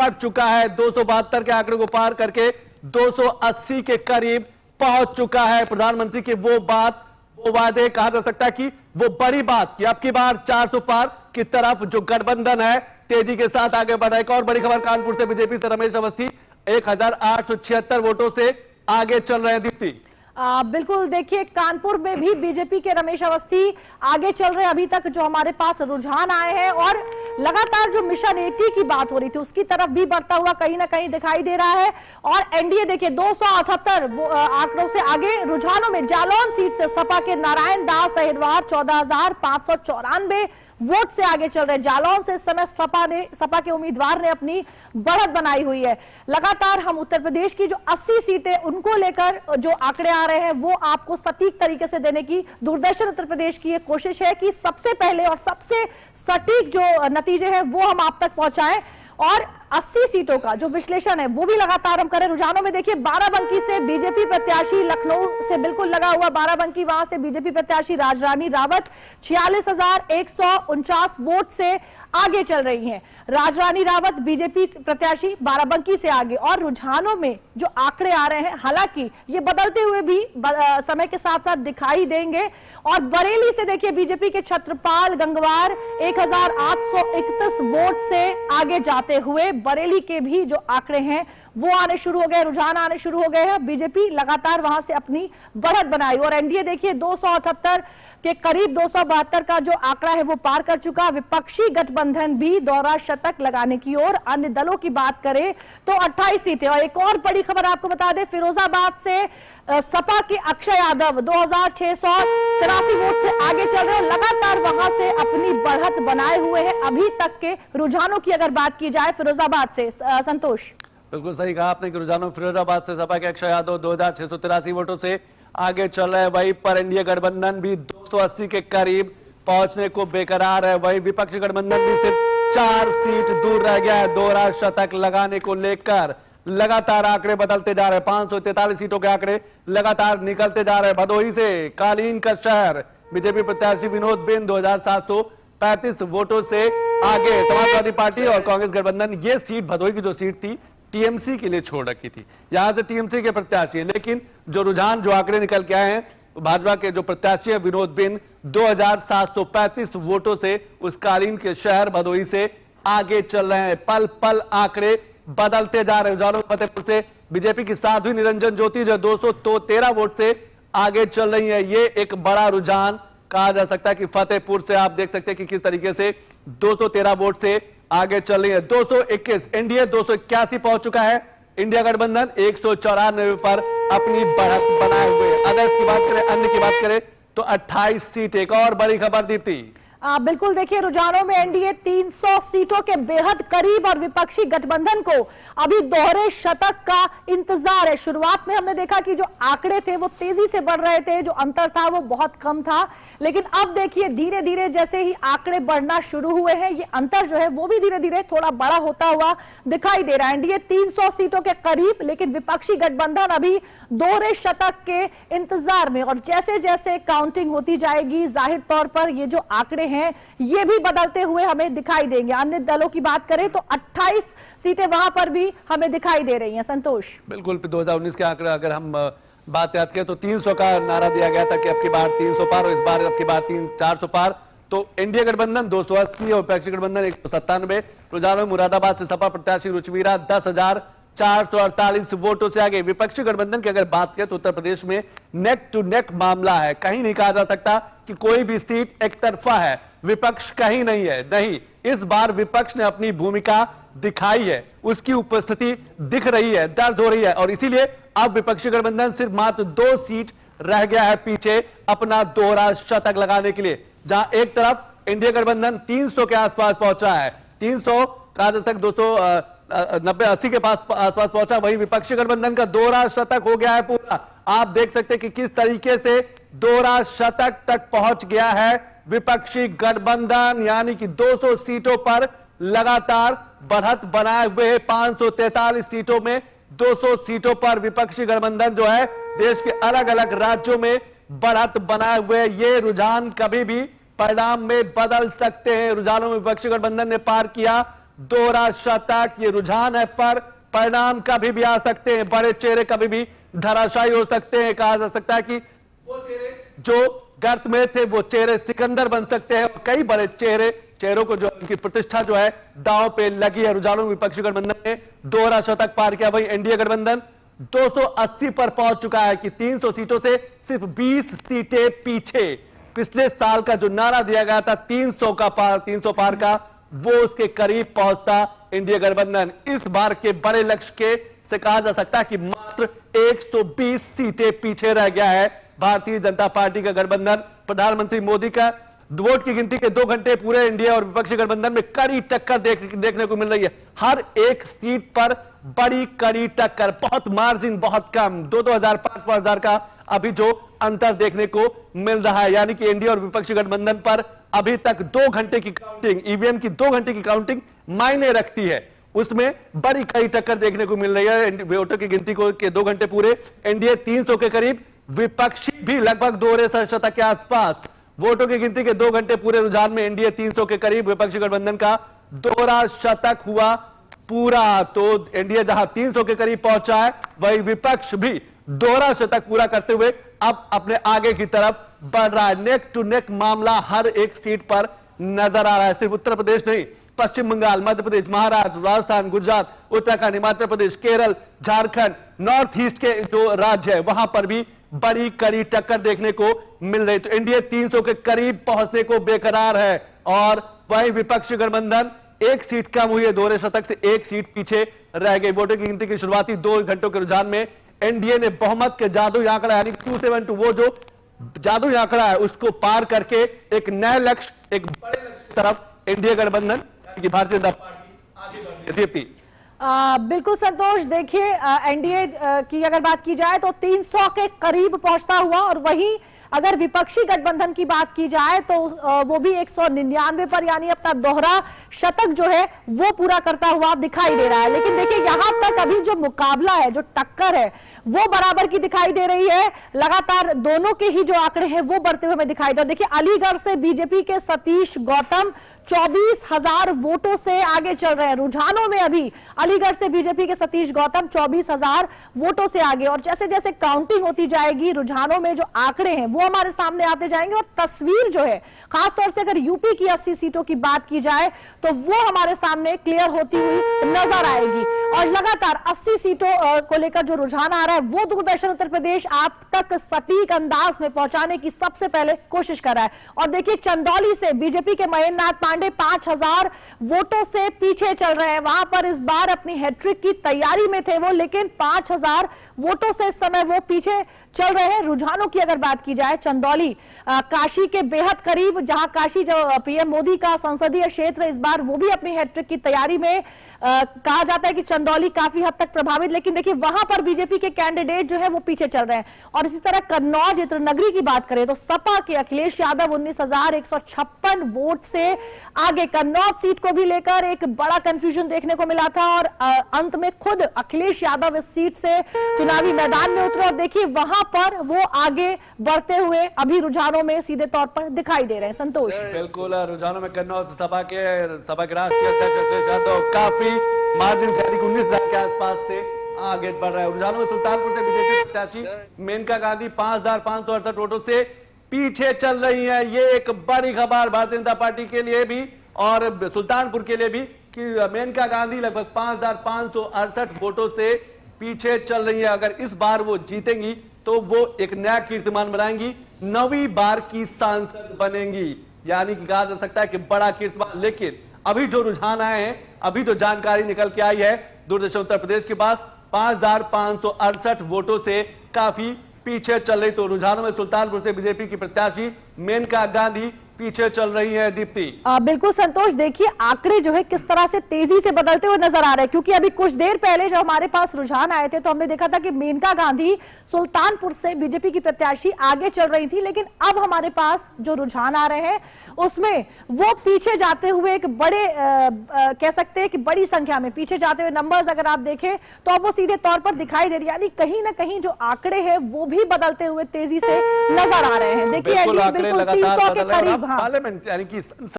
बढ़ चुका है, 272 के आंकड़े को पार करके 280 के करीब पहुंच चुका है। प्रधानमंत्री के वो वादे, कहा जा सकता है कि वो बड़ी बात कि अब की बार 400 पार की तरफ जो गठबंधन है तेजी के साथ आगे बढ़ा। एक और बड़ी खबर कानपुर से, बीजेपी से रमेश अवस्थी 1876 वोटों से आगे चल रहे हैं। दीप्ति, बिल्कुल, देखिए कानपुर में भी बीजेपी के रमेश अवस्थी आगे चल रहे हैं। अभी तक जो हमारे पास रुझान आए हैं और लगातार जो मिशन 80 की बात हो रही थी उसकी तरफ भी बढ़ता हुआ कहीं ना कहीं दिखाई दे रहा है। और एनडीए देखिए 278 आंकड़ों से आगे। रुझानों में जालौन सीट से सपा के नारायण दास अहिरवार 14,594 वोट से आगे चल रहे। जालौन से इस समय सपा के उम्मीदवार ने अपनी बढ़त बनाई हुई है। लगातार हम उत्तर प्रदेश की जो 80 सीटें उनको लेकर जो आंकड़े आ रहे हैं वो आपको सटीक तरीके से देने की दूरदर्शन उत्तर प्रदेश की एक कोशिश है कि सबसे पहले और सबसे सटीक जो नतीजे हैं वो हम आप तक पहुंचाएं। और 80 सीटों का जो विश्लेषण है वो भी लगातार हम करें। रुझानों में देखिए बाराबंकी से बीजेपी प्रत्याशी, लखनऊ से बिल्कुल लगा हुआ बाराबंकी, वहां से बीजेपी प्रत्याशी राजरानी रावत 46,149 वोट से आगे चल रही हैं। राजरानी रावत बीजेपी प्रत्याशी बाराबंकी से आगे। और रुझानों में जो आंकड़े आ रहे हैं, हालांकि ये बदलते हुए भी समय के साथ साथ दिखाई देंगे। और बरेली से देखिए बीजेपी के छत्रपाल गंगवार 1,831 वोट से आगे जाते हुए बरेली के भी जो आंकड़े हैं वो आने शुरू हो गए, रुझान आने शुरू हो गए हैं। बीजेपी लगातार वहां से अपनी बढ़त बनाई। और एनडीए देखिए 278 के करीब 272 का जो आंकड़ा है वो पार कर चुका। विपक्षी गठबंधन भी दोहरा शतक लगाने की ओर। अन्य दलों की बात करें तो 28 सीटें। और एक और बड़ी खबर आपको बता दें, फिरोजाबाद से सपा के अक्षय यादव 2,683 वोट से आगे चल रहे हैं। लगातार वहां से अपनी बढ़त बनाए हुए हैं अभी तक के रुझानों की अगर बात की जाए फिरोजाबाद से। संतोष, बिल्कुल सही कहा आपने कि रुझानों फिरोजाबाद से सपा के अक्षय यादव 2,683 वोटों से आगे चल रहे हैं। वहीं पर एनडीए गठबंधन भी 280 के करीब पहुंचने को बेकरार है। वहीं विपक्षी गठबंधन भी सिर्फ 4 सीट दूर रह गया है दोहरा शतक लगाने को लेकर। लगातार आंकड़े बदलते जा रहे हैं, 543 सीटों के आंकड़े लगातार निकलते जा रहे हैं। भदोही से कालीन का शहर बीजेपी प्रत्याशी विनोद बिंद 2,735 वोटों से आगे। समाजवादी पार्टी और कांग्रेस गठबंधन ये सीट, भदोही की जो सीट थी, टीएमसी के लिए छोड़ रखी थी, यहां से टीएमसी के प्रत्याशी। लेकिन जो रुझान, जो आंकड़े निकल के आए हैं, भाजपा के जो प्रत्याशी है विनोद बिंद 2,735 वोटों से उस कालीन के शहर भदोही से आगे चल रहे हैं। पल पल आंकड़े बदलते जा रहे हैं। रुझानों फतेहपुर से बीजेपी की साध्वी निरंजन ज्योति जो 213 वोट से आगे चल रही है। ये एक बड़ा रुझान कहा जा सकता है कि फतेहपुर से आप देख सकते हैं कि किस तरीके से 213 वोट से आगे चल रही है। 221 एनडीए 281 पहुंच चुका है। इंडिया गठबंधन 194 पर अपनी बढ़त बनाए हुए। अदर्स की बात करें, अन्य की बात करें तो 28 सीट। एक और बड़ी खबर दीप्ति, बिल्कुल देखिए रुझानों में एनडीए 300 सीटों के बेहद करीब और विपक्षी गठबंधन को अभी दोहरे शतक का इंतजार है। शुरुआत में हमने देखा कि जो आंकड़े थे वो तेजी से बढ़ रहे थे, जो अंतर था वो बहुत कम था। लेकिन अब देखिए धीरे धीरे जैसे ही आंकड़े बढ़ना शुरू हुए हैं, ये अंतर जो है वो भी धीरे धीरे थोड़ा बड़ा होता हुआ दिखाई दे रहा है। एनडीए 300 सीटों के करीब, लेकिन विपक्षी गठबंधन अभी दोहरे शतक के इंतजार में। और जैसे जैसे काउंटिंग होती जाएगी जाहिर तौर पर ये जो आंकड़े हैं ये भी बदलते हुए हमें दिखाई देंगे। अन्य दलों की बात करें तो 28 सीटें वहां पर भी हमें दिखाई दे रही हैं। संतोष, बिल्कुल 2019 के आंकड़े अगर हम बात याद करें तो 300 का नारा दिया गया था कि अब की बार 300 पार और इस बार अब की बार 400 पार। तो एनडीए गठबंधन 280 और विपक्षी गठबंधन 197। रुझानों में मुरादाबाद से सपा प्रत्याशी रुचिवीरा 10,448 वोटों से आगे। विपक्षी गठबंधन की अगर बात करें तो उत्तर प्रदेश में नेक टू नेक मामला है। कहीं नहीं कहा जा सकता कि कोई भी सीट एक तरफा है, विपक्ष कहीं नहीं है। नहीं, इस बार विपक्ष ने अपनी भूमिका दिखाई है, उसकी उपस्थिति दिख रही है, दर्ज हो रही है। और इसीलिए अब विपक्षी गठबंधन सिर्फ मात्र 2 सीट रह गया है पीछे अपना दोहरा शतक लगाने के लिए। जहां एक तरफ इंडिया गठबंधन 300 के आसपास पहुंचा है, 300 का तक 290-80 के आसपास पहुंचा, वहीं विपक्षी गठबंधन का दोहरा शतक हो गया है पूरा। आप देख सकते हैं कि किस तरीके से दोहरा शतक तक पहुंच गया है विपक्षी गठबंधन, यानी कि 200 सीटों पर लगातार बढ़त बनाए हुए 543 सीटों में 200 सीटों पर विपक्षी गठबंधन जो है देश के अलग अलग राज्यों में बढ़त बनाए हुए। ये रुझान कभी भी परिणाम में बदल सकते हैं। रुझानों में विपक्षी गठबंधन ने पार किया दोहरा शतक, ये रुझान है, पर परिणाम कभी भी आ सकते हैं, बड़े चेहरे कभी भी धराशायी हो सकते हैं। कहा जा सकता है कि वो चेहरे जो गर्त में थे वो चेहरे सिकंदर बन सकते हैं, और कई बड़े चेहरों को जो उनकी प्रतिष्ठा जो है दांव पे लगी है। रुझानों में विपक्षी गठबंधन ने दोहरा शतक पार किया। वहीं एनडीए गठबंधन 280 पर पहुंच चुका है कि 300 सीटों से सिर्फ 20 सीटें पीछे। पिछले साल का जो नारा दिया गया था 300 पार का, वो उसके करीब पहुंचता एनडीए गठबंधन। इस बार के बड़े लक्ष्य के से कहा जा सकता है कि मात्र 120 सीटें पीछे रह गया है भारतीय जनता पार्टी का गठबंधन। प्रधानमंत्री मोदी का वोट की गिनती के 2 घंटे पूरे एनडीए और विपक्षी गठबंधन में कड़ी टक्कर देखने को मिल रही है। हर एक सीट पर बड़ी कड़ी टक्कर, बहुत मार्जिन, बहुत कम, 2-2 5-5 का अभी जो अंतर देखने को मिल रहा है। यानी कि एनडीए और विपक्षी गठबंधन पर अभी तक 2 घंटे की काउंटिंग, ईवीएम की 2 घंटे की काउंटिंग मायने रखती है, उसमें बड़ी कड़ी टक्कर देखने को मिल रही है। वोटों की गिनती को के 2 घंटे पूरे, एनडीए 300 के करीब, विपक्षी भी लगभग दोहरे शतक के आसपास। वोटों की गिनती के 2 घंटे पूरे रुझान में एनडीए 300 के करीब, विपक्षी गठबंधन का दोहरा शतक हुआ पूरा। तो एनडीए जहां 300 के करीब पहुंचा है, वही विपक्ष भी दोहरा शतक पूरा करते हुए अब अपने आगे की तरफ बढ़ रहा है। नेक टू नेक मामला हर एक सीट पर नजर आ रहा है। सिर्फ उत्तर प्रदेश नहीं, पश्चिम बंगाल, मध्य प्रदेश, महाराष्ट्र, राजस्थान, गुजरात, उत्तराखंड, हिमाचल प्रदेश, केरल, झारखंड, नॉर्थ ईस्ट के जो राज्य है वहां पर भी बड़ी कड़ी टक्कर देखने को मिल रही। तो एनडीए 300 के करीब पहुंचने को बेकरार है, और वही विपक्षी गठबंधन 1 सीट कम हुई है, दोहरे शतक से 1 सीट पीछे रह गई। वोटों की गिनती की शुरुआती 2 घंटों के रुझान में एनडीए ने बहुमत के जादुई आंकड़ा यानी 272, वो जो जादुई आंकड़ा है उसको पार करके एक नए लक्ष्य, एक बड़े लक्ष्य की तरफ एनडीए गठबंधन की भारतीय जनता पार्टी आगे बढ़ रही है। दीप्ति, बिल्कुल संतोष, देखिए एनडीए की अगर बात की जाए तो 300 के करीब पहुंचता हुआ, और वहीं अगर विपक्षी गठबंधन की बात की जाए तो वो भी 199 पर, यानी अपना दोहरा शतक जो है वो पूरा करता हुआ दिखाई दे रहा है। लेकिन देखिए यहां तक अभी जो मुकाबला है, जो टक्कर है, वो बराबर की दिखाई दे रही है। लगातार दोनों के ही जो आंकड़े हैं वो बढ़ते हुए दिखाई दे रहे। देखिए अलीगढ़ से बीजेपी के सतीश गौतम 24,000 वोटों से आगे चल रहे हैं। रुझानों में अभी अलीगढ़ से बीजेपी के सतीश गौतम 24,000 वोटों से आगे, और जैसे जैसे काउंटिंग होती जाएगी रुझानों में जो आंकड़े हैं वो हमारे सामने आते जाएंगे, और तस्वीर जो है खासतौर से अगर यूपी की 80 सीटों की बात की जाए तो वो हमारे सामने क्लियर होती हुई नजर आएगी। और लगातार 80 सीटों को लेकर जो रुझान आ रहा है वो दूरदर्शन उत्तर प्रदेश आप तक सटीक अंदाज में पहुंचाने की सबसे पहले कोशिश कर रहा है। और देखिए चंदौली से बीजेपी के महेंद्र नाथ पांडे 5,000 वोटों से पीछे चल रहे हैं। वहां पर इस बार अपनी हैट्रिक की तैयारी में थे वो, लेकिन 5,000 वोटों से इस समय वो पीछे चल रहे हैं। रुझानों की अगर बात की जाए, चंदौली काशी के बेहद करीब, जहां काशी जो पीएम मोदी का संसदीय क्षेत्र इस बार वो भी अपनी हैट्रिक की तैयारी में, कहा जाता है कि चंदौली काफी हद तक प्रभावित, लेकिन देखिए वहां पर बीजेपी के कैंडिडेट जो है वो पीछे चल रहे हैं। और इसी तरह कन्नौज इत्रनगरी की बात करें तो सपा के अखिलेश यादव 19,156 वोट से आगे। कन्नौज सीट को भी लेकर एक बड़ा कंफ्यूजन देखने को मिला था, और अंत में खुद अखिलेश यादव इस सीट से चुनावी मैदान में उतरे, और देखिए वहां पर वो आगे बढ़ते हुए अभी रुझानों में सीधे तौर पर दिखाई दे रहे हैं। संतोष, बिल्कुल, रुझानों में कन्नौज सपा के राष्ट्रीय अध्यक्ष अखिलेश यादव काफी मार्जिन से 19,000 के आसपास से आगे बढ़ रहा है। रुझानों में सुल्तानपुर से बीजेपी प्रत्याशी मेनका गांधी 5,568 वोटों से पीछे चल रही है। ये एक बड़ी खबर भारतीय जनता पार्टी के लिए भी और सुल्तानपुर के लिए भी कि मेनका गांधी लगभग 5,568 वोटों से पीछे चल रही है। अगर इस बार वो जीतेंगी तो वो एक नया कीर्तिमान बनाएंगी, 9वीं बार की सांसद बनेंगी, यानी कि कहा जा सकता है कि बड़ा कीर्तिमान। लेकिन अभी जो रुझान आए हैं, अभी जो जानकारी निकल के आई है दूरदर्शन उत्तर प्रदेश के पास 5,568 वोटों से काफी पीछे चल रही। तो रुझानों में सुल्तानपुर से बीजेपी की प्रत्याशी मेनका गांधी पीछे चल रही है। दीप्ति, बिल्कुल संतोष, देखिए आंकड़े जो है किस तरह से तेजी से बदलते हुए नजर आ रहे हैं, क्योंकि अभी कुछ देर पहले जब हमारे पास रुझान आए थे तो हमने देखा था कि मेनका गांधी सुल्तानपुर से बीजेपी की प्रत्याशी आगे चल रही थी, लेकिन अब हमारे पास जो रुझान आ रहे हैं उसमें वो पीछे जाते हुए एक बड़े कह सकते हैं कि बड़ी संख्या में पीछे जाते हुए नंबर्स अगर आप देखें तो अब वो सीधे तौर पर दिखाई दे रही है, यानी कहीं ना कहीं जो आंकड़े हैं वो भी बदलते हुए तेजी से नजर आ रहे हैं। देखिए बिल्कुल 300 के करीब पार्लियामेंट यानी कि